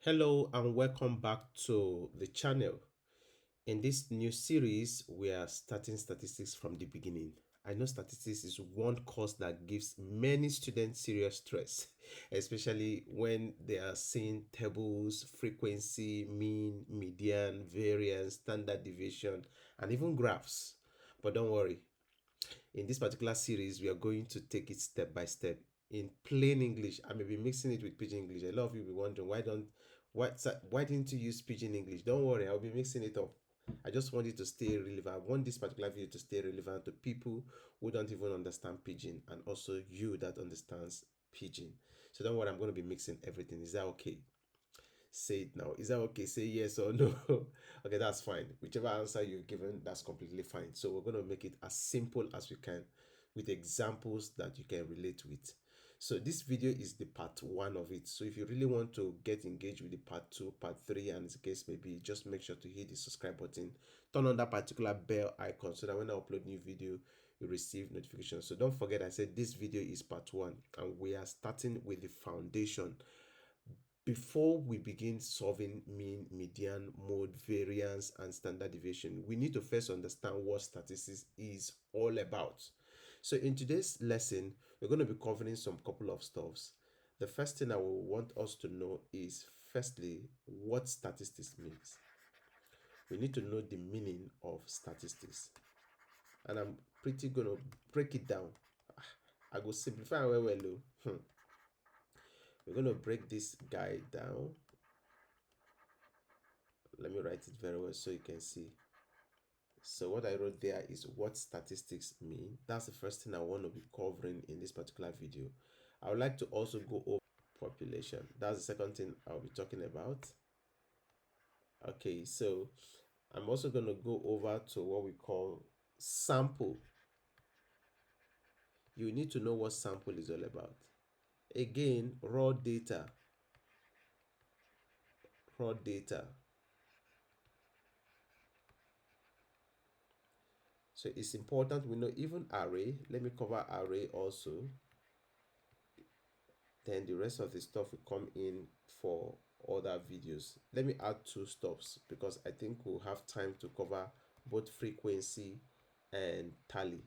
Hello and welcome back to the channel. In this new series, we are starting statistics from the beginning. I know statistics is one course that gives many students serious stress, especially when they are seeing tables, frequency, mean, median, variance, standard deviation, and even graphs. But don't worry, in this particular series, we are going to take it step by step in plain English. I may be mixing it with pidgin English. A lot of you will be wondering why didn't you use pidgin English? Don't worry, I'll be mixing it up. I just want it to stay relevant. I want this particular video to stay relevant to people who don't even understand pidgin and also you that understands pidgin. So don't worry, I'm going to be mixing everything. Is that okay? Say it now. Is that okay? Say yes or no. Okay, that's fine. Whichever answer you've given, that's completely fine. So we're going to make it as simple as we can with examples that you can relate with. So this video is the part one of it. So if you really want to get engaged with the part two, part three, and the case maybe, just make sure to hit the subscribe button, turn on that particular bell icon so that when I upload new video, you receive notifications. So don't forget, I said this video is part one, and we are starting with the foundation. Before we begin solving mean, median, mode, variance, and standard deviation, we need to first understand what statistics is all about. So in today's lesson, we're going to be covering some couple of stuffs. The first thing I will want us to know is firstly what statistics means. We need to know the meaning of statistics. And I'm pretty gonna break it down. I go simplify well. We're gonna break this guy down. Let me write it very well so you can see. So what I wrote there is what statistics mean. That's the first thing I want to be covering in this particular video. I would like to also go over population. That's the second thing I'll be talking about. Okay, so I'm also going to go over to what we call sample. You need to know what sample is all about. Again, raw data. Raw data. So it's important we know even array. Let me cover array also. Then the rest of the stuff will come in for other videos. Let me add two stops because I think we'll have time to cover both frequency and tally.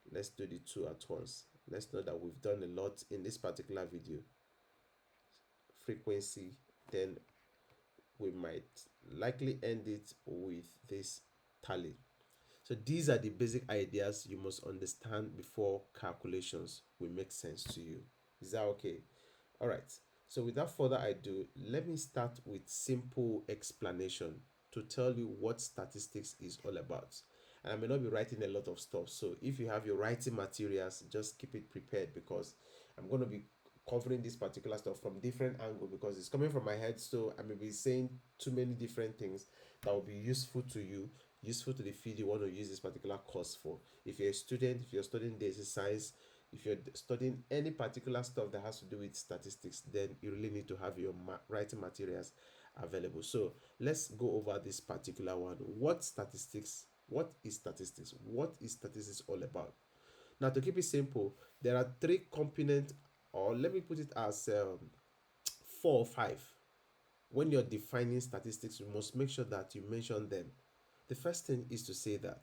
Let's do the two at once. Let's know that we've done a lot in this particular video. Frequency, then we might likely end it with this tally. So these are the basic ideas you must understand before calculations will make sense to you. Is that okay? All right. So without further ado, let me start with simple explanation to tell you what statistics is all about. And I may not be writing a lot of stuff. So if you have your writing materials, just keep it prepared because I'm going to be covering this particular stuff from different angle because it's coming from my head. So I may be saying too many different things that will be useful to you, useful to the field you want to use this particular course for. If you're a student, if you're studying data science, if you're studying any particular stuff that has to do with statistics, then you really need to have your writing materials available. So let's go over this particular one. What statistics? What is statistics? What is statistics all about? Now, to keep it simple, there are three components, or let me put it as 4 or 5. When you're defining statistics, you must make sure that you mention them. The first thing is to say that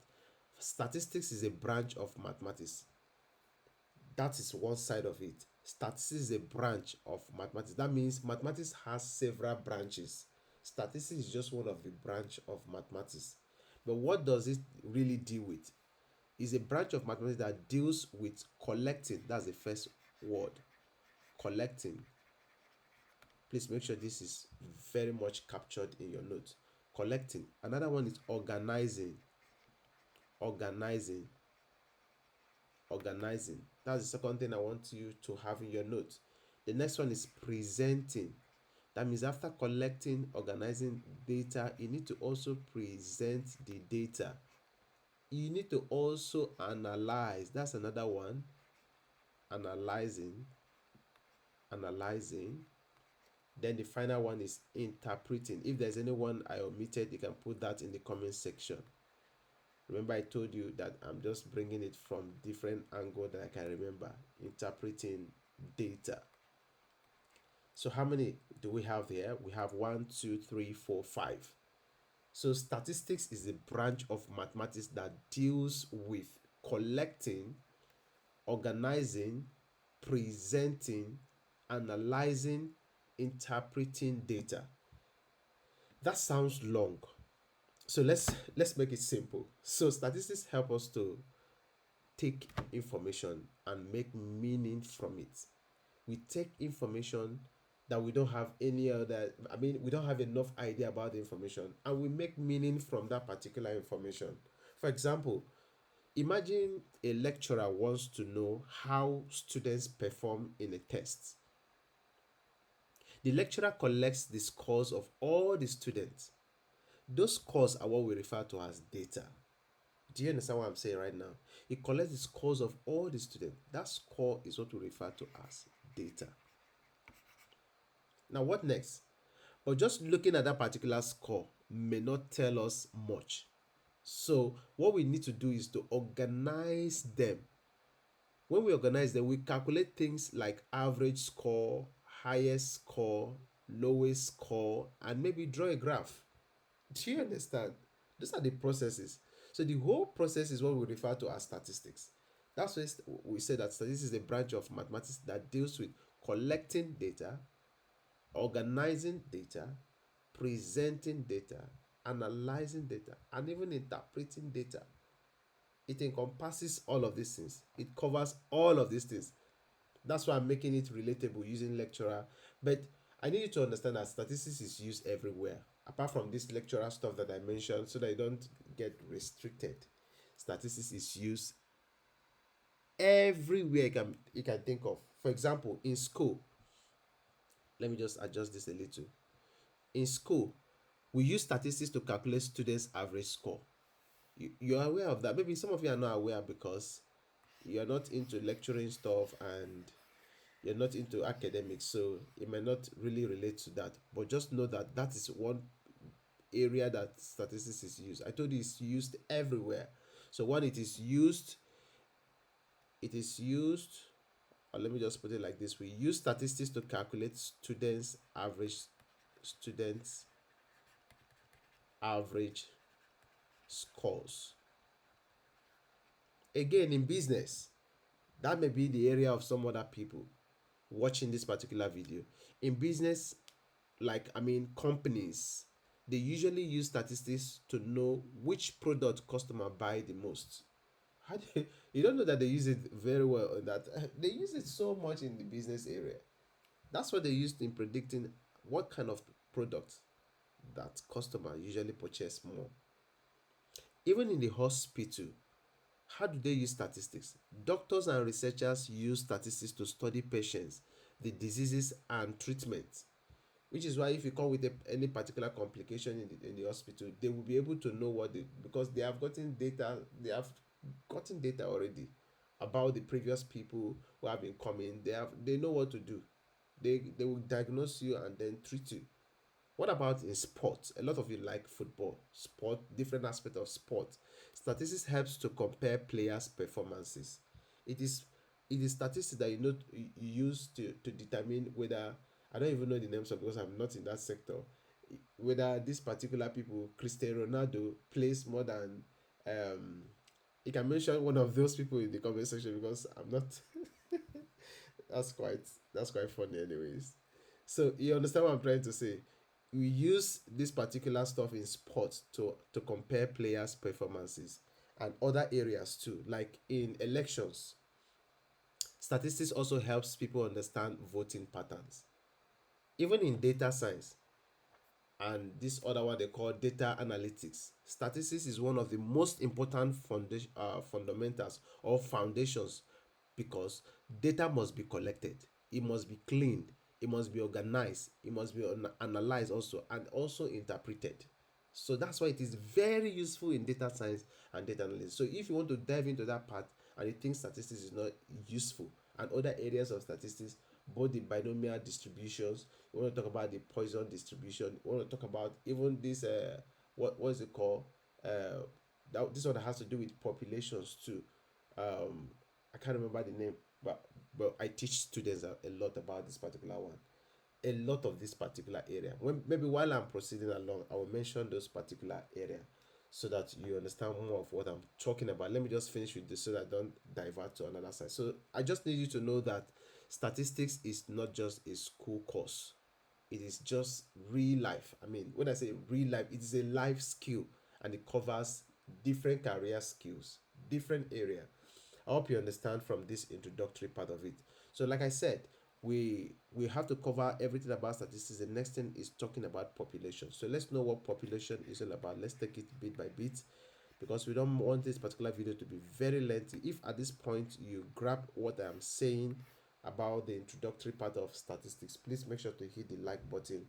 statistics is a branch of mathematics. That is one side of it. Statistics is a branch of mathematics. That means mathematics has several branches. Statistics is just one of the branch of mathematics. But what does it really deal with? It's a branch of mathematics that deals with collecting. That's the first word. Collecting. Please make sure this is very much captured in your notes. Collecting. Another one is organizing. Organizing. Organizing. That's the second thing I want you to have in your notes. The next one is presenting. That means after collecting, organizing data, you need to also present the data. You need to also analyze. That's another one. Analyzing. Analyzing. Then the final one is interpreting. If there's anyone I omitted, you can put that in the comment section. Remember I told you that I'm just bringing it from different angle that I can remember. Interpreting data. So how many do we have here? We have one, two, three, four, five. So statistics is a branch of mathematics that deals with collecting, organizing, presenting, analyzing, interpreting data. That sounds long. So let's make it simple. So statistics help us to take information and make meaning from it. We take information that we don't have any other, I mean, we don't have enough idea about the information, and we make meaning from that particular information. For example, imagine a lecturer wants to know how students perform in a test. The lecturer collects the scores of all the students. Those scores are what we refer to as data. Do you understand what I'm saying right now? He collects the scores of all the students. That score is what we refer to as data. Now, what next? But just looking at that particular score may not tell us much. So, what we need to do is to organize them. When we organize them, we calculate things like average score, highest score, lowest score, and maybe draw a graph. Do you understand? Those are the processes. So the whole process is what we refer to as statistics. That's why we say that statistics is a branch of mathematics that deals with collecting data, organizing data, presenting data, analyzing data, and even interpreting data. It encompasses all of these things. It covers all of these things. That's why I'm making it relatable using lecturer. But I need you to understand that statistics is used everywhere. Apart from this lecturer stuff that I mentioned, so that you don't get restricted. Statistics is used everywhere you can think of. For example, in school, let me just adjust this a little. In school, we use statistics to calculate students' average score. You're aware of that. Maybe some of you are not aware because you're not into lecturing stuff and you're not into academics, so it may not really relate to that. But just know that that is one area that statistics is used. I told you it's used everywhere. So when it is used, or let me just put it like this: we use statistics to calculate students average scores. Again, in business, that may be the area of some other people watching this particular video. In business, like, I mean, companies, they usually use statistics to know which product customer buy the most. How do you don't know that they use it very well in that they use it so much in the business area. That's what they used in predicting what kind of product that customer usually purchase more. Even in the hospital, how do they use statistics? Doctors and researchers use statistics to study patients, the diseases, and treatment. Which is why if you come with any particular complication in the hospital, they will be able to know because they have gotten data already about the previous people who have been coming. They know what to do. They will diagnose you and then treat you. What about in sports? A lot of you like football, sport, different aspect of sport. Statistics helps to compare players' performances. It is it is statistics that you use to determine whether, I don't even know the names of, because I'm not in that sector, whether this particular people, Cristiano Ronaldo, plays more than you can mention one of those people in the comment section because I'm not that's quite that's quite funny anyways. So you understand what I'm trying to say? We use this particular stuff in sports to compare players' performances and other areas too, like in elections. Statistics also helps people understand voting patterns. Even in data science and this other one they call data analytics, statistics is one of the most important fundamentals or foundations, because data must be collected, it must be cleaned, it must be organized, it must be analyzed also, and also interpreted. So that's why it is very useful in data science and data analysis. So if you want to dive into that part and you think statistics is not useful, and other areas of statistics, both the binomial distributions, you want to talk about the Poisson distribution, you want to talk about even this what is it called, this one that has to do with populations too. I can't remember the name, but I teach students a lot about this particular one. a lot of this particular area. When maybe while I'm proceeding along, I will mention those particular area so that you understand more of what I'm talking about. Let me just finish with this so that I don't divert to another side. So I just need you to know that statistics is not just a school course. It is just real life. I mean, when I say real life, it is a life skill and it covers different career skills, different area. I hope you understand from this introductory part of it. So, like I said, we have to cover everything about statistics. The next thing is talking about population. So let's know what population is all about. Let's take it bit by bit because we don't want this particular video to be very lengthy. If at this point you grab what I'm saying about the introductory part of statistics, please make sure to hit the like button,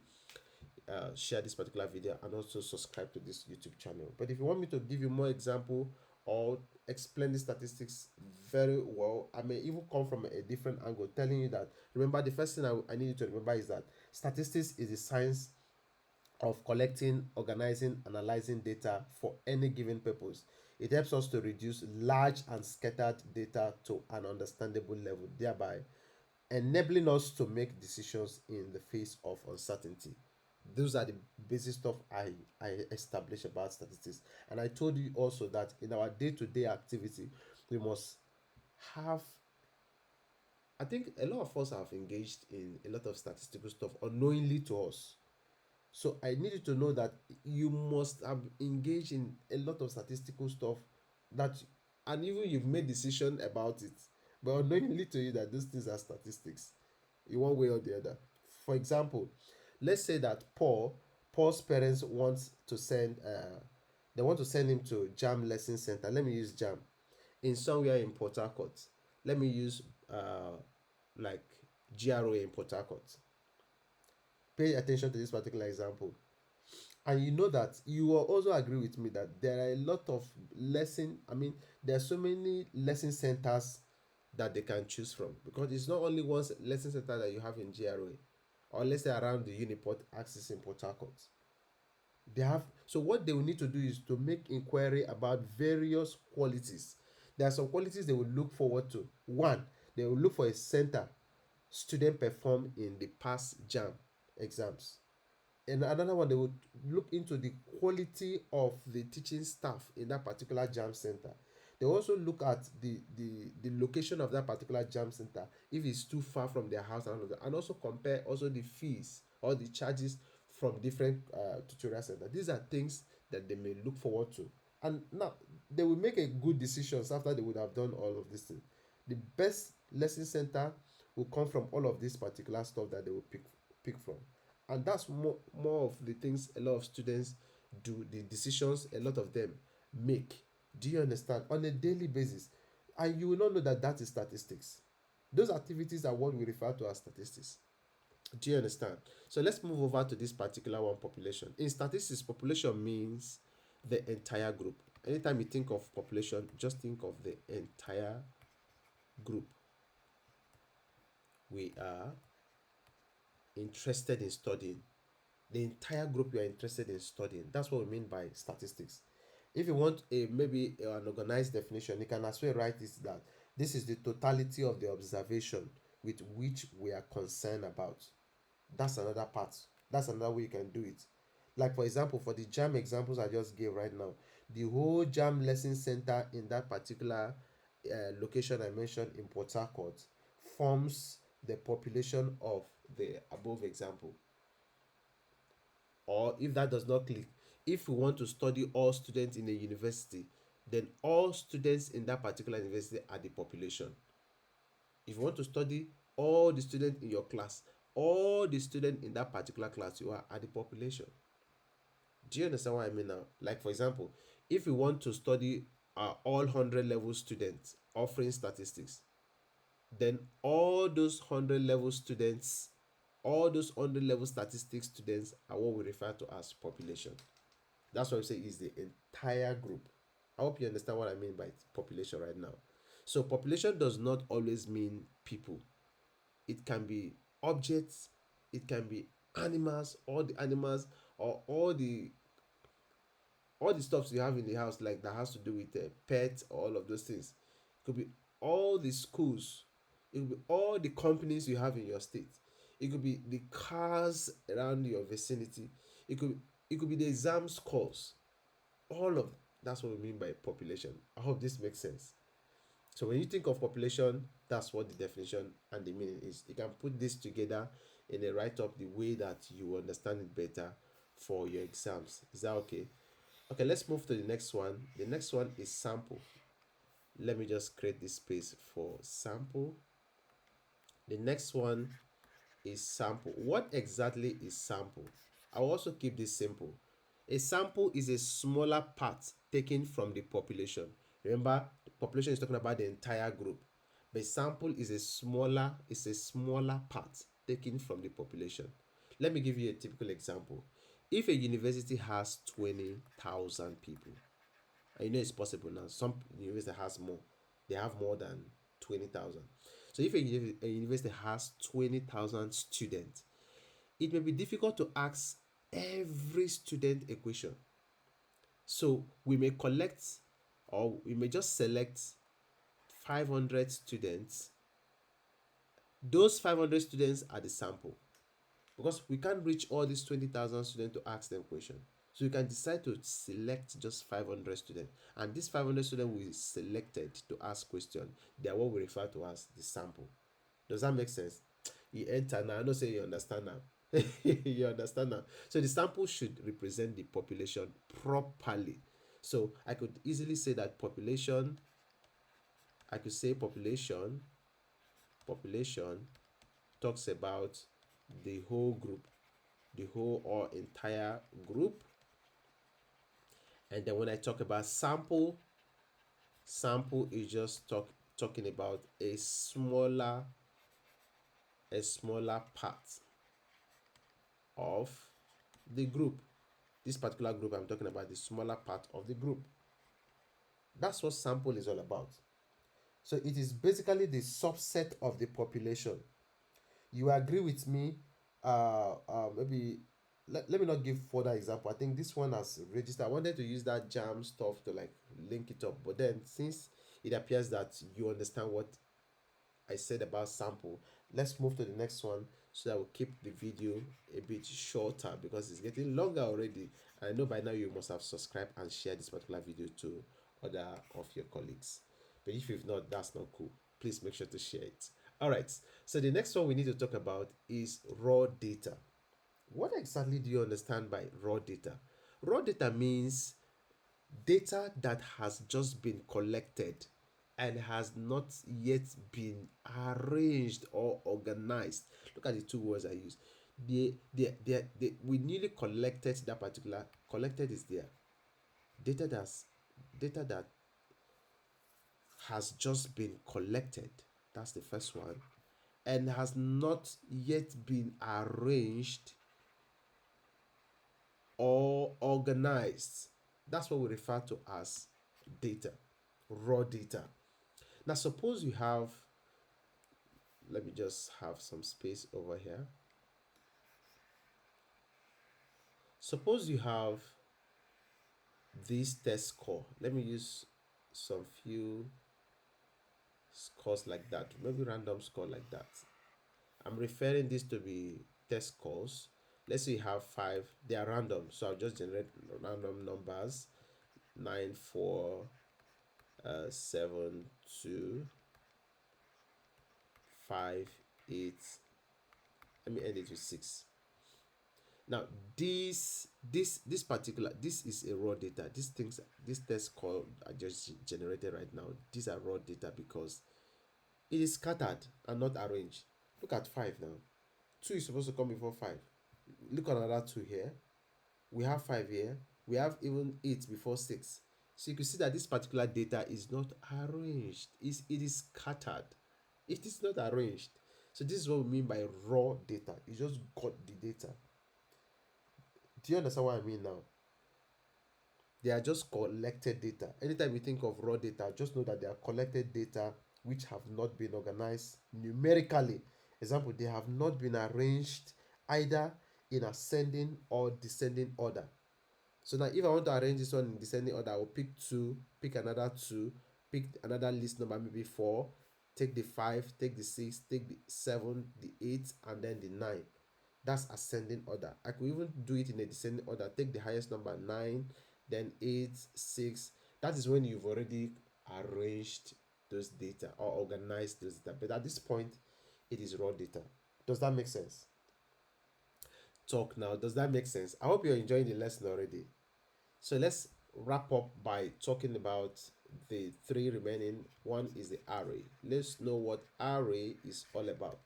share this particular video, and also subscribe to this YouTube channel. But if you want me to give you more example or explain the statistics very well, I may even come from a different angle, telling you that, remember, the first thing I need you to remember is that statistics is the science of collecting, organizing, analyzing data for any given purpose. It helps us to reduce large and scattered data to an understandable level, thereby enabling us to make decisions in the face of uncertainty. Those are the basic stuff I established about statistics. And I told you also that in our day-to-day activity, we must have, I think a lot of us have engaged in a lot of statistical stuff unknowingly to us. So I need you to know that you must have engaged in a lot of statistical stuff that, and even you've made decision about it, but unknowingly to you that those things are statistics in one way or the other. For example, let's say that Paul's parents want to send they want to send him to JAM lesson center. Let me use JAM in somewhere in Port Harcourt. Let me use like GROA in Port Harcourt. Pay attention to this particular example. And you know that you will also agree with me that there are a lot of lesson, I mean, there are so many lesson centers that they can choose from, because it's not only one lesson center that you have in GROA or let's say around the Uniport axis in Port Harcourt. They have, so what they will need to do is to make inquiry about various qualities. There are some qualities they will look forward to. One, they will look for a center student perform in the past JAM exams. And another one, they would look into the quality of the teaching staff in that particular JAM center. They also look at the location of that particular JAM center, if it's too far from their house, and all of that, and also compare also the fees or the charges from different tutorial centers. These are things that they may look forward to, and now they will make a good decisions after they would have done all of this thing. The best lesson center will come from all of this particular stuff that they will pick from. And that's more of the things a lot of students do, the decisions a lot of them make. Do you understand? On a daily basis. And you will not know that that is statistics. Those activities are what we refer to as statistics. Do you understand? So let's move over to this particular one, population. In statistics, population means the entire group. Anytime you think of population, just think of the entire group we are interested in studying. The entire group you are interested in studying. That's what we mean by statistics. If you want a maybe an organized definition, you can as well write this, that this is the totality of the observation with which we are concerned about. That's another part. That's another way you can do it. Like for example, for the JAM examples I just gave right now, the whole JAM lesson center in that particular location I mentioned in Port Harcourt forms the population of the above example. Or if that does not click, if we want to study all students in a university, then all students in that particular university are the population. If you want to study all the students in your class, all the students in that particular class you are the population. Do you understand what I mean now? Like for example, if you want to study all 100 level students offering statistics, then all those 100 level students, all those 100 level statistics students are what we refer to as population. That's what we say is the entire group. I hope you understand what I mean by population right now. So population does not always mean people. It can be objects, it can be animals, all the animals, or all the stuffs you have in the house, like that has to do with pets, all of those things. It could be all the schools, it could be all the companies you have in your state, It could be the cars around your vicinity. It could be the exam scores. All of that's what we mean by population. I hope this makes sense. So when you think of population, that's what the definition and the meaning is. You can put this together in a write-up the way that you understand it better for your exams. Is that okay? Okay, let's move to the next one. The next one is sample. Let me just create this space for sample. The next one is sample. What exactly is sample? I'll also keep this simple. A sample is a smaller part taken from the population. Remember, the population is talking about the entire group. But sample is a smaller part taken from the population. Let me give you a typical example. If a university has 20,000 people, and you know it's possible now, some university has more. They have more than 20,000. So if a university has 20,000 students, it may be difficult to ask every student a question. So we may collect, or we may just select 500 students. Those 500 students are the sample, because we can't reach all these 20,000 students to ask them questions. So you can decide to select just 500 students, and these 500 students we selected to ask questions, they are what we refer to as the sample. Does that make sense? You enter now. I know say you understand now. You understand now. So the sample should represent the population properly. So I could easily say that population, I could say population talks about the whole group, the whole or entire group. And then when I talk about sample is just talking about a smaller part of the group. This particular group I'm talking about, the smaller part of the group. That's what sample is all about. So it is basically the subset of the population. You agree with me? Maybe let me not give further example. I think this one has registered. I wanted to use that JAMB stuff to like link it up, but then since it appears that you understand what I said about sample, let's move to the next one so that we'll keep the video a bit shorter because it's getting longer already. I know by now you must have subscribed and shared this particular video to other of your colleagues. But if you've not, that's not cool. Please make sure to share it. All right. So the next one we need to talk about is raw data. What exactly do you understand by raw data? Raw data means data that has just been collected and has not yet been arranged or organized. Look at the two words I use. We newly collected that particular, collected is there. Data that has just been collected. That's the first one. And has not yet been arranged or organized. That's what we refer to as data, raw data. Now, suppose you have, let me just have some space over here. Suppose you have this test score. Let me use some few scores like that, maybe random score like that. I'm referring this to be test scores. Let's say you have 5, they are random, so I'll just generate random numbers. 9, 4, 7, 2, 5, 8. Let me end it with 6. Now this is a raw data. This test call I just generated right now, these are raw data because it is scattered and not arranged. Look at 5 now. 2 is supposed to come before 5. Look at another 2 here. We have 5 here. We have even 8 before 6. So you can see that this particular data is not arranged. It is scattered. It is not arranged. So this is what we mean by raw data. You just got the data. Do you understand what I mean now? They are just collected data. Anytime you think of raw data, just know that they are collected data which have not been organized numerically. Example, they have not been arranged either in ascending or descending order. So now if I want to arrange this one in descending order, I will pick 2, pick another 2, pick another list number, maybe 4, Take the 5, take the 6, take the 7, the 8, and then the 9. That's ascending order. I could even do it in a descending order. Take the highest number 9, then 8, 6. That is when you've already arranged those data or organized those data. But at this point, it is raw data. Does that make sense? Talk now. Does that make sense? I hope you're enjoying the lesson already. So let's wrap up by talking about the three remaining. One is the array. Let's know what array is all about.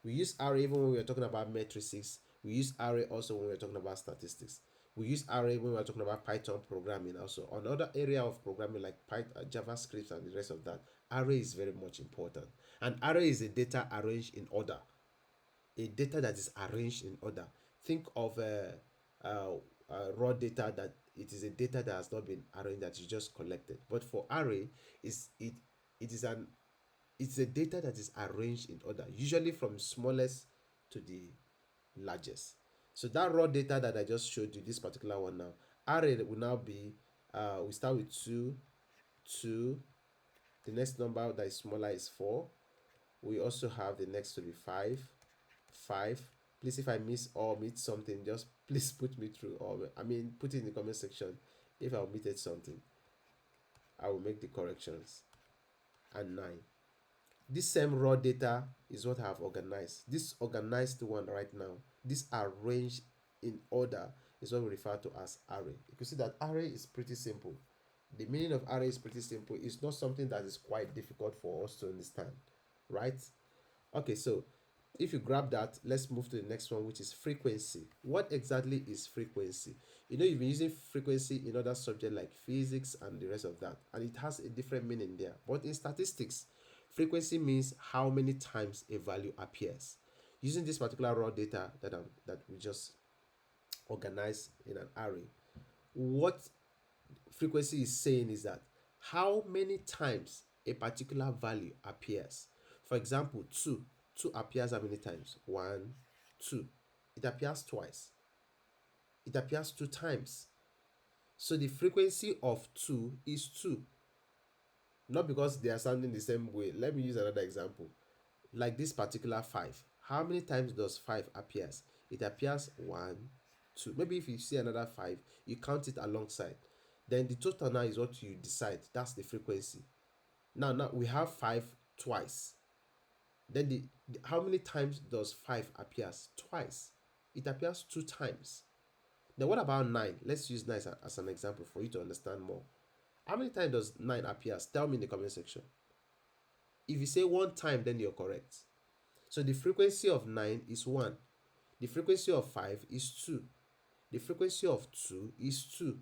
We use array even when we're talking about matrices. We use array also when we're talking about statistics. We use array when we're talking about Python programming also. Another area of programming like Python, JavaScript and the rest of that, array is very much important. An array is a data arranged in order. A data that is arranged in order. Think of raw data that it is a data that has not been arranged, that you just collected. But for array, it is an it's a data that is arranged in order, usually from smallest to the largest. So that raw data that I just showed you, this particular one now, array will now be we start with 2, 2. The next number that is smaller is 4. We also have the next to be 5, 5. Please, if I miss or omit something, just please put me through, or put it in the comment section. If I omitted something, I will make the corrections. And 9. This same raw data is what I have organized. This organized one right now, this arranged in order, is what we refer to as array. You can see that array is pretty simple. The meaning of array is pretty simple. It's not something that is quite difficult for us to understand, right? Okay, so if you grab that, let's move to the next one, which is frequency. What exactly is frequency? You know, you've been using frequency in other subjects like physics and the rest of that, and it has a different meaning there. But in statistics, frequency means how many times a value appears. Using this particular raw data that we just organize in an array, what frequency is saying is that how many times a particular value appears. For example, 2. 2 appears how many times? 1, 2. It appears twice. It appears 2 times. So the frequency of 2 is 2. Not because they are sounding the same way. Let me use another example. Like this particular 5. How many times does 5 appears? It appears 1, 2. Maybe if you see another 5, you count it alongside. Then the total now is what you decide. That's the frequency. Now we have 5 twice. Then how many times does 5 appears? Twice. It appears 2 times. Then what about 9? Let's use 9 as an example for you to understand more. How many times does 9 appears? Tell me in the comment section. If you say 1 time, then you're correct. So the frequency of 9 is 1. The frequency of 5 is 2. The frequency of 2 is 2.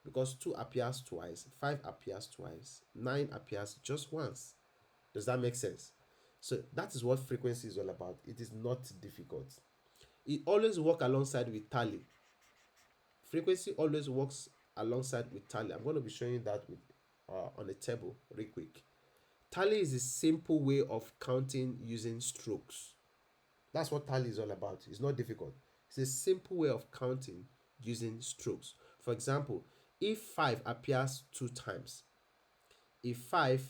Because 2 appears twice, 5 appears twice, 9 appears just once. Does that make sense? So that is what frequency is all about. It is not difficult. It always works alongside with tally. Frequency always works alongside with tally. I'm going to be showing you that with on a table real quick. Tally is a simple way of counting using strokes. That's what tally is all about. It's not difficult. It's a simple way of counting using strokes. For example, if 5 appears 2 times, if 5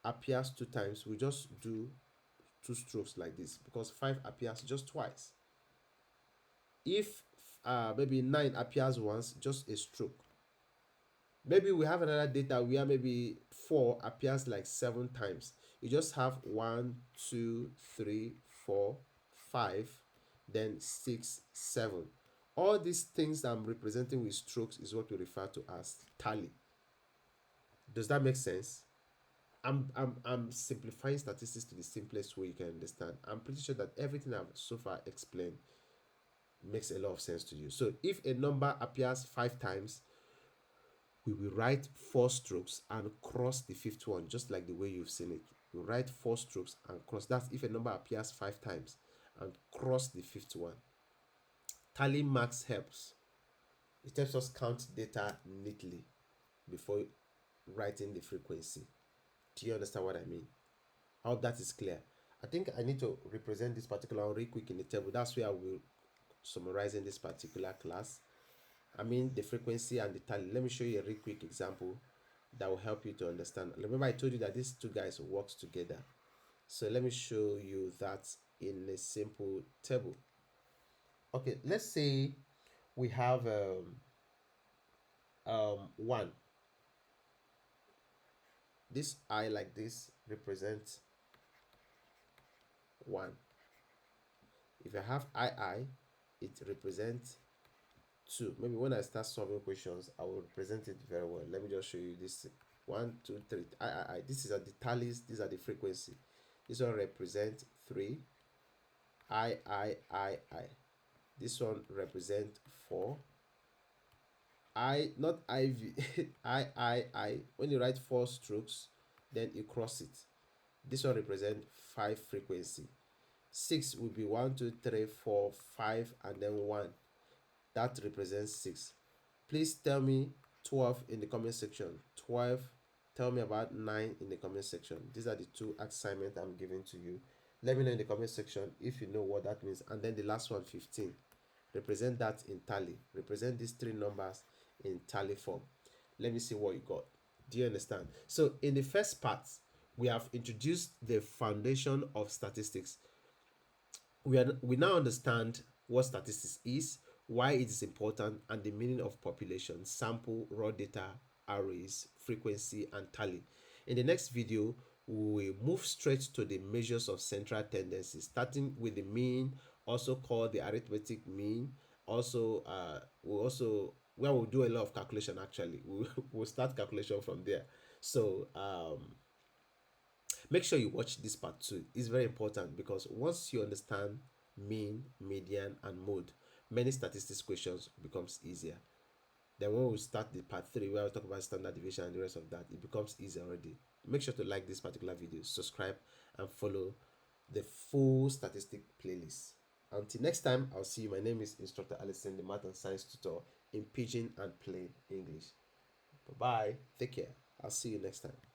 appears 2 times, we just do 2 strokes like this because 5 appears just twice. If maybe 9 appears once, just a stroke. Maybe we have another data where maybe 4 appears like 7 times. You just have 1, 2, 3, 4, 5, then 6, 7. All these things that I'm representing with strokes is what we refer to as tally. Does that make sense? I'm simplifying statistics to the simplest way you can understand. I'm pretty sure that everything I've so far explained makes a lot of sense to you. So if a number appears 5 times, we will write 4 strokes and cross the 5th one, just like the way you've seen it. We write 4 strokes and cross. That's if a number appears 5 times and cross the 5th one. Tally marks helps. It helps us count data neatly before writing the frequency. Do you understand what I mean? I hope that is clear. I think I need to represent this particular one real quick in the table. That's where I will summarize in this particular class. The frequency and the tally. Let me show you a real quick example. that will help you to understand. Remember, I told you that these two guys works together. So let me show you that in a simple table. Okay, let's say we have 1. This I like this represents 1. If I have it represents 2. Maybe when I start solving questions, I will represent it very well. Let me just show you this. 1, 2, 3. This is at the tallies. These are the frequency. This one represents 3. I. This one represents 4. Not IV. I. When you write 4 strokes, then you cross it. This one represents 5 frequency. 6 will be 1, 2, 3, 4, 5, and then 1. That represents 6. Please tell me 12 in the comment section. 12. Tell me about 9 in the comment section. These are the 2 assignments I'm giving to you. Let me know in the comment section if you know what that means. And then the last one, 15. Represent that in tally. Represent these 3 numbers in tally form. Let me see what you got. Do you understand? So in the first part, we have introduced the foundation of statistics. We now understand what statistics is, why it is important, and the meaning of population, sample, raw data, arrays, frequency, and tally. In the next video, we will move straight to the measures of central tendency, starting with the mean, also called the arithmetic mean. Also, where we'll do a lot of calculation. Actually, we'll start calculation from there. So make sure you watch this part too. It's very important because once you understand mean, median, and mode, many statistics questions becomes easier. Then when we start the part 3 where we talk about standard deviation and the rest of that, it becomes easier already. Make sure to like this particular video, subscribe, and follow the full statistic playlist. Until next time, I'll see you. My name is Instructor Allison, the Math and Science Tutor in Pidgin and Plain English. Bye bye. Take care. I'll see you next time.